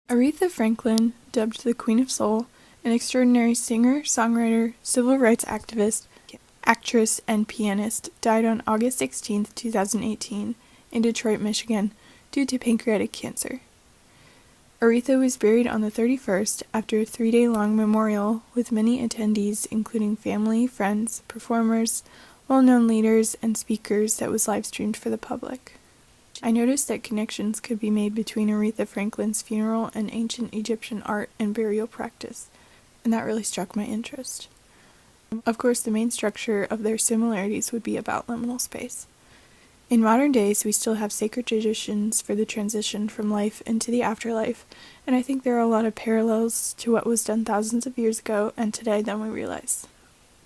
Aretha Franklin, dubbed the Queen of Soul, an extraordinary singer, songwriter, civil rights activist, actress, and pianist, died on August 16, 2018, in Detroit, Michigan, due to pancreatic cancer. Aretha was buried on the 31st after a 3-day-long memorial with many attendees including family, friends, performers, well-known leaders, and speakers that was live-streamed for the public. I noticed that connections could be made between Aretha Franklin's funeral and ancient Egyptian art and burial practice, and that really struck my interest. Of course, the main structure of their similarities would be about liminal space. In modern days, we still have sacred traditions for the transition from life into the afterlife, and I think there are a lot of parallels to what was done thousands of years ago and today than we realize.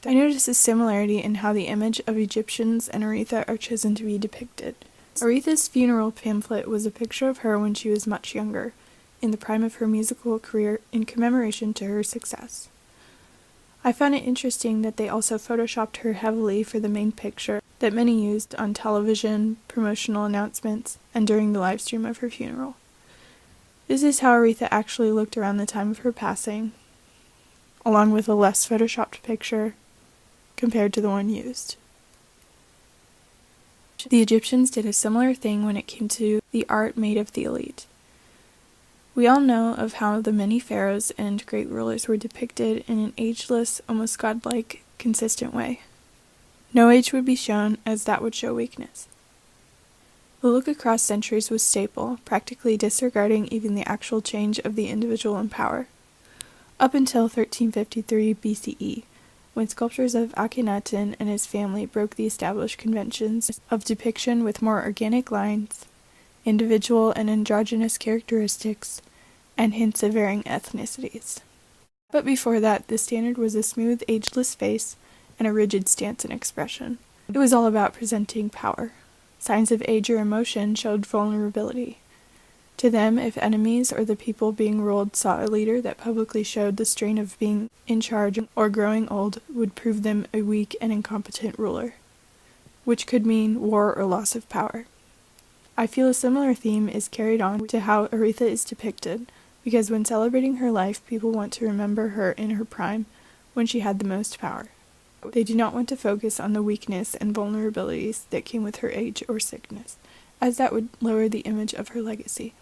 I noticed a similarity in how the image of Egyptians and Aretha are chosen to be depicted. Aretha's funeral pamphlet was a picture of her when she was much younger, in the prime of her musical career in commemoration to her success. I found it interesting that they also photoshopped her heavily for the main picture that many used on television, promotional announcements, and during the live stream of her funeral. This is how Aretha actually looked around the time of her passing, along with a less photoshopped picture compared to the one used. The Egyptians did a similar thing when it came to the art made of the elite. We all know of how the many pharaohs and great rulers were depicted in an ageless, almost godlike, consistent way. No age would be shown, as that would show weakness. The look across centuries was staple, practically disregarding even the actual change of the individual in power. Up until 1353 BCE, when sculptures of Akhenaten and his family broke the established conventions of depiction with more organic lines, individual and androgynous characteristics, and hints of varying ethnicities. But before that, the standard was a smooth, ageless face and a rigid stance and expression. It was all about presenting power. Signs of age or emotion showed vulnerability. To them, if enemies or the people being ruled saw a leader that publicly showed the strain of being in charge or growing old, would prove them a weak and incompetent ruler, which could mean war or loss of power. I feel a similar theme is carried on to how Aretha is depicted, because when celebrating her life, people want to remember her in her prime, when she had the most power. They do not want to focus on the weakness and vulnerabilities that came with her age or sickness, as that would lower the image of her legacy.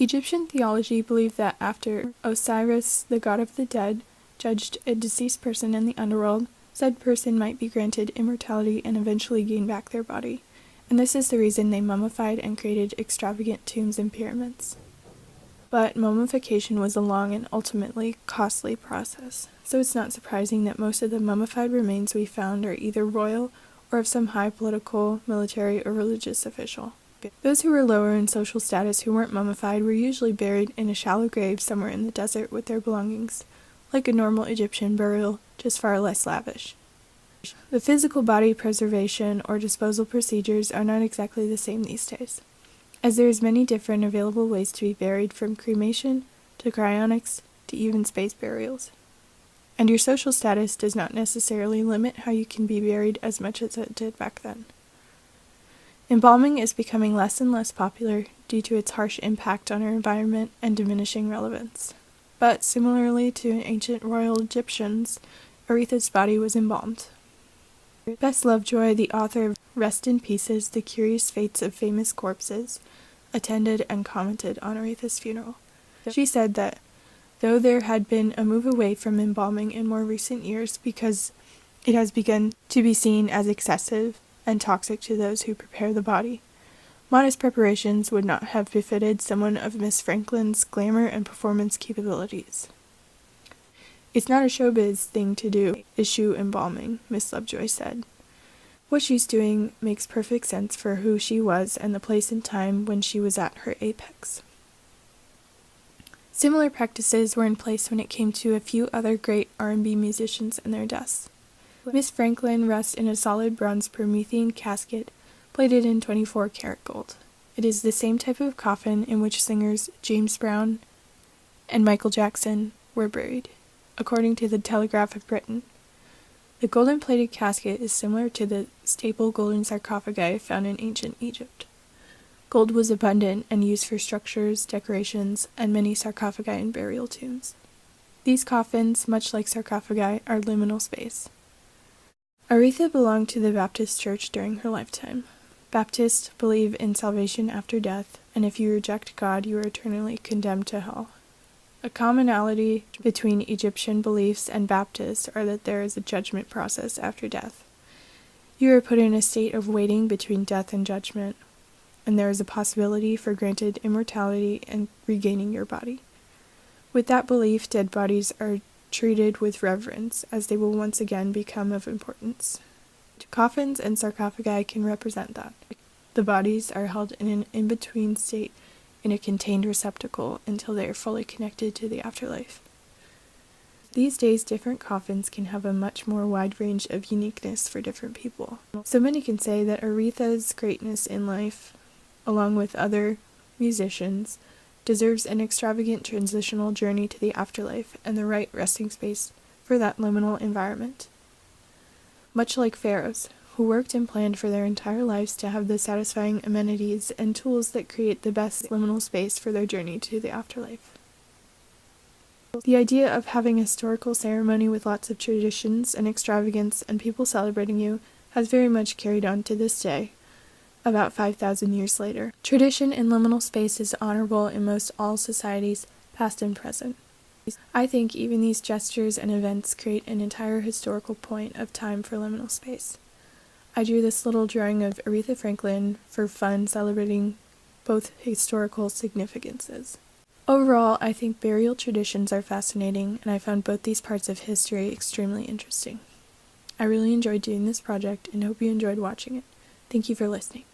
Egyptian theology believed that after Osiris, the god of the dead, judged a deceased person in the underworld, said person might be granted immortality and eventually gain back their body, and this is the reason they mummified and created extravagant tombs and pyramids. But mummification was a long and ultimately costly process, so it's not surprising that most of the mummified remains we found are either royal or of some high political, military, or religious official. Those who were lower in social status who weren't mummified were usually buried in a shallow grave somewhere in the desert with their belongings, like a normal Egyptian burial, just far less lavish. The physical body preservation or disposal procedures are not exactly the same these days, as there is many different available ways to be buried, from cremation to cryonics to even space burials. And your social status does not necessarily limit how you can be buried as much as it did back then. Embalming is becoming less and less popular due to its harsh impact on our environment and diminishing relevance. But similarly to ancient royal Egyptians, Aretha's body was embalmed. Bess Lovejoy, the author of Rest in Pieces, The Curious Fates of Famous Corpses, attended and commented on Aretha's funeral. She said that though there had been a move away from embalming in more recent years because it has begun to be seen as excessive and toxic to those who prepare the body, modest preparations would not have befitted someone of Miss Franklin's glamour and performance capabilities. It's not a showbiz thing to do, issue embalming, Miss Lovejoy said. What she's doing makes perfect sense for who she was and the place and time when she was at her apex. Similar practices were in place when it came to a few other great R&B musicians and their deaths. Miss Franklin rests in a solid bronze Promethean casket plated in 24-karat gold. It is the same type of coffin in which singers James Brown and Michael Jackson were buried, according to the Telegraph of Britain. The golden-plated casket is similar to the staple golden sarcophagi found in ancient Egypt. Gold was abundant and used for structures, decorations, and many sarcophagi and burial tombs. These coffins, much like sarcophagi, are liminal space. Aretha belonged to the Baptist Church during her lifetime. Baptists believe in salvation after death, and if you reject God, you are eternally condemned to hell. A commonality between Egyptian beliefs and Baptists are that there is a judgment process after death. You are put in a state of waiting between death and judgment, and there is a possibility for granted immortality and regaining your body. With that belief, dead bodies are treated with reverence, as they will once again become of importance. Coffins and sarcophagi can represent that. The bodies are held in an in-between state in a contained receptacle until they are fully connected to the afterlife. These days, different coffins can have a much more wide range of uniqueness for different people. So many can say that Aretha's greatness in life, along with other musicians, deserves an extravagant transitional journey to the afterlife and the right resting space for that liminal environment. Much like pharaohs, who worked and planned for their entire lives to have the satisfying amenities and tools that create the best liminal space for their journey to the afterlife. The idea of having a historical ceremony with lots of traditions and extravagance and people celebrating you has very much carried on to this day, about 5,000 years later. Tradition in liminal space is honorable in most all societies, past and present. I think even these gestures and events create an entire historical point of time for liminal space. I drew this little drawing of Aretha Franklin for fun, celebrating both historical significances. Overall, I think burial traditions are fascinating, and I found both these parts of history extremely interesting. I really enjoyed doing this project and hope you enjoyed watching it. Thank you for listening.